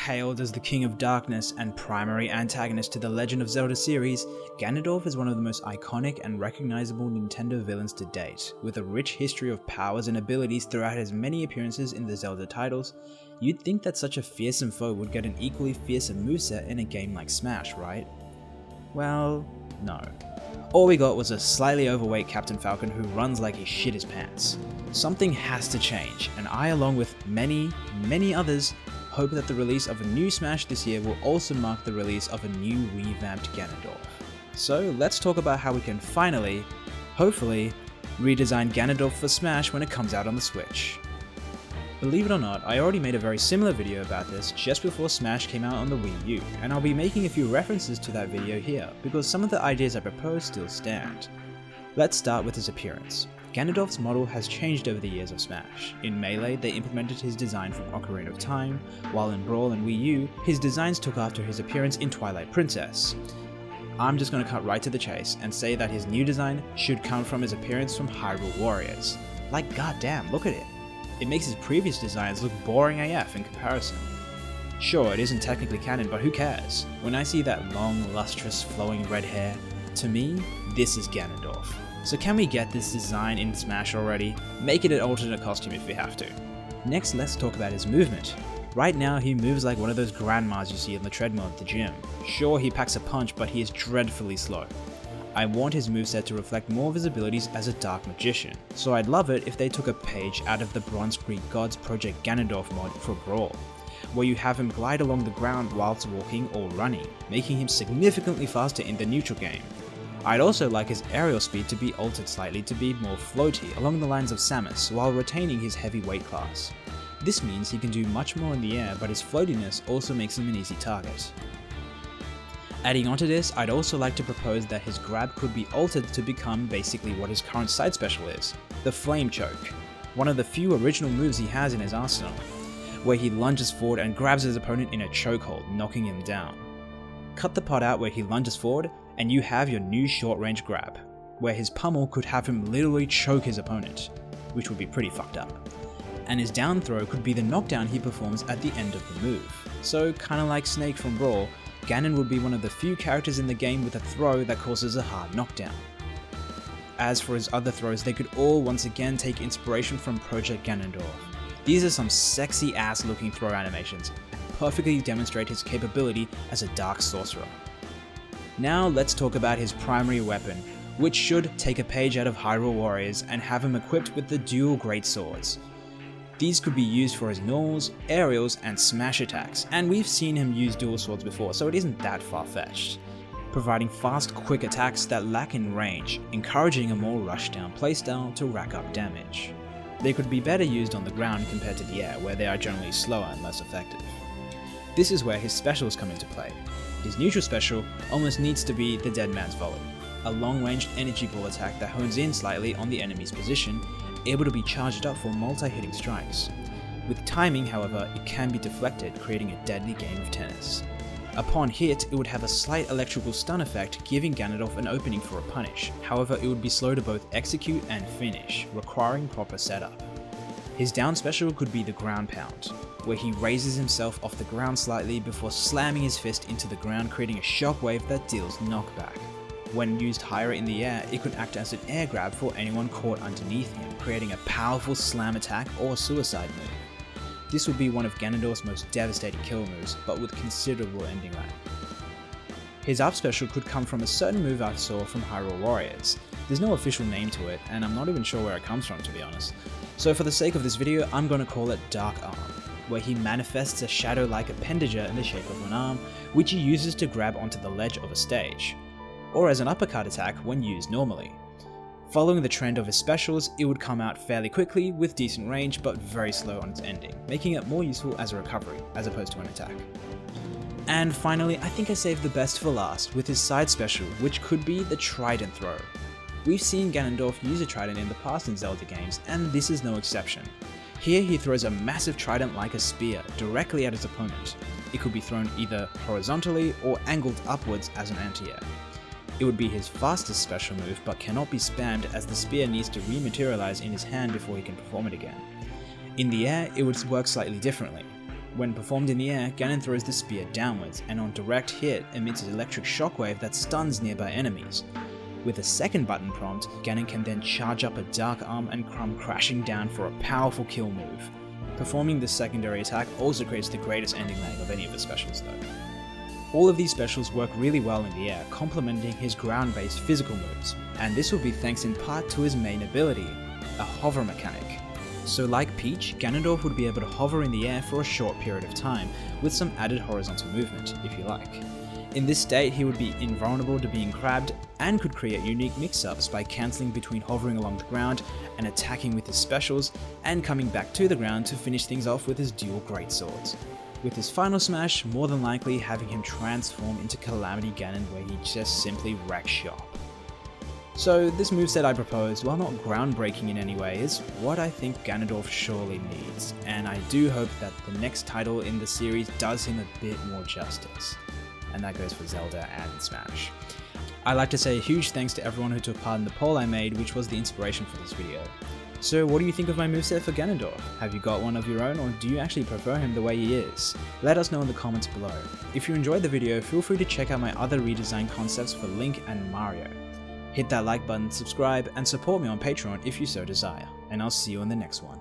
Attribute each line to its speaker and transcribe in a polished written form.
Speaker 1: Hailed as the King of Darkness and primary antagonist to the Legend of Zelda series, Ganondorf is one of the most iconic and recognizable Nintendo villains to date. With a rich history of powers and abilities throughout his many appearances in the Zelda titles, you'd think that such a fearsome foe would get an equally fearsome moveset in a game like Smash, right? Well, no. All we got was a slightly overweight Captain Falcon who runs like he shit his pants. Something has to change, and I, along with many others, hope that the release of a new Smash this year will also mark the release of a new revamped Ganondorf. So let's talk about how we can finally, hopefully, redesign Ganondorf for Smash when it comes out on the Switch. Believe it or not, I already made a very similar video about this just before Smash came out on the Wii U, and I'll be making a few references to that video here, because some of the ideas I proposed still stand. Let's start with his appearance. Ganondorf's model has changed over the years of Smash. In Melee, they implemented his design from Ocarina of Time, while in Brawl and Wii U, his designs took after his appearance in Twilight Princess. I'm just gonna cut right to the chase and say that his new design should come from his appearance from Hyrule Warriors. Like goddamn, look at it. It makes his previous designs look boring AF in comparison. Sure, it isn't technically canon, but who cares? When I see that long, lustrous, flowing red hair, to me, this is Ganondorf. So can we get this design in Smash already? Make it an alternate costume if we have to. Next, let's talk about his movement. Right now, he moves like one of those grandmas you see on the treadmill at the gym. Sure, he packs a punch, but he is dreadfully slow. I want his moveset to reflect more of his abilities as a dark magician, so I'd love it if they took a page out of the Bronze Greek Gods Project Ganondorf mod for Brawl, where you have him glide along the ground whilst walking or running, making him significantly faster in the neutral game. I'd also like his aerial speed to be altered slightly to be more floaty along the lines of Samus while retaining his heavy weight class. This means he can do much more in the air, but his floatiness also makes him an easy target. Adding onto this, I'd also like to propose that his grab could be altered to become basically what his current side special is, the Flame Choke, one of the few original moves he has in his arsenal, where he lunges forward and grabs his opponent in a chokehold, knocking him down. Cut the part out where he lunges forward, and you have your new short-range grab, where his pummel could have him literally choke his opponent, which would be pretty fucked up. And his down throw could be the knockdown he performs at the end of the move. So kinda like Snake from Brawl, Ganon would be one of the few characters in the game with a throw that causes a hard knockdown. As for his other throws, they could all once again take inspiration from Project Ganondorf. These are some sexy ass looking throw animations, and perfectly demonstrate his capability as a dark sorcerer. Now let's talk about his primary weapon, which should take a page out of Hyrule Warriors and have him equipped with the dual great swords. These could be used for his normals, aerials, and smash attacks, and we've seen him use dual swords before, so it isn't that far-fetched, providing fast, quick attacks that lack in range, encouraging a more rushdown playstyle to rack up damage. They could be better used on the ground compared to the air, where they are generally slower and less effective. This is where his specials come into play. His neutral special almost needs to be the Dead Man's Volley, a long-ranged energy ball attack that hones in slightly on the enemy's position, able to be charged up for multi-hitting strikes. With timing, however, it can be deflected, creating a deadly game of tennis. Upon hit, it would have a slight electrical stun effect, giving Ganondorf an opening for a punish. However, it would be slow to both execute and finish, requiring proper setup. His down special could be the Ground Pound, where he raises himself off the ground slightly before slamming his fist into the ground, creating a shockwave that deals knockback. When used higher in the air, it could act as an air grab for anyone caught underneath him, creating a powerful slam attack or suicide move. This would be one of Ganondorf's most devastating kill moves, but with considerable ending lag. His up special could come from a certain move I saw from Hyrule Warriors. There's no official name to it, and I'm not even sure where it comes from, to be honest. So for the sake of this video, I'm going to call it Dark Arm, where he manifests a shadow-like appendager in the shape of an arm, which he uses to grab onto the ledge of a stage, or as an uppercut attack when used normally. Following the trend of his specials, it would come out fairly quickly with decent range but very slow on its ending, making it more useful as a recovery as opposed to an attack. And finally, I think I saved the best for last with his side special, which could be the Trident Throw. We've seen Ganondorf use a trident in the past in Zelda games, and this is no exception. Here he throws a massive trident like a spear directly at his opponent. It could be thrown either horizontally or angled upwards as an anti-air. It would be his fastest special move, but cannot be spammed as the spear needs to rematerialize in his hand before he can perform it again. In the air, it would work slightly differently, When performed in the air, Ganon throws the spear downwards, and on direct hit emits an electric shockwave that stuns nearby enemies. With a second button prompt, Ganon can then charge up a Dark Arm and come crashing down for a powerful kill move. Performing this secondary attack also creates the greatest ending lag of any of the specials though. All of these specials work really well in the air, complementing his ground-based physical moves, and this will be thanks in part to his main ability, a hover mechanic. So like Peach, Ganondorf would be able to hover in the air for a short period of time, with some added horizontal movement, if you like. In this state, he would be invulnerable to being grabbed, and could create unique mix-ups by cancelling between hovering along the ground and attacking with his specials, and coming back to the ground to finish things off with his dual greatswords. With his final smash more than likely having him transform into Calamity Ganon, where he just simply wrecks shop. So this moveset I propose, while not groundbreaking in any way, is what I think Ganondorf surely needs, and I do hope that the next title in the series does him a bit more justice. And that goes for Zelda and Smash. I'd like to say a huge thanks to everyone who took part in the poll I made, which was the inspiration for this video. So what do you think of my moveset for Ganondorf? Have you got one of your own, or do you actually prefer him the way he is? Let us know in the comments below. If you enjoyed the video, feel free to check out my other redesign concepts for Link and Mario. Hit that like button, subscribe, and support me on Patreon if you so desire, and I'll see you in the next one.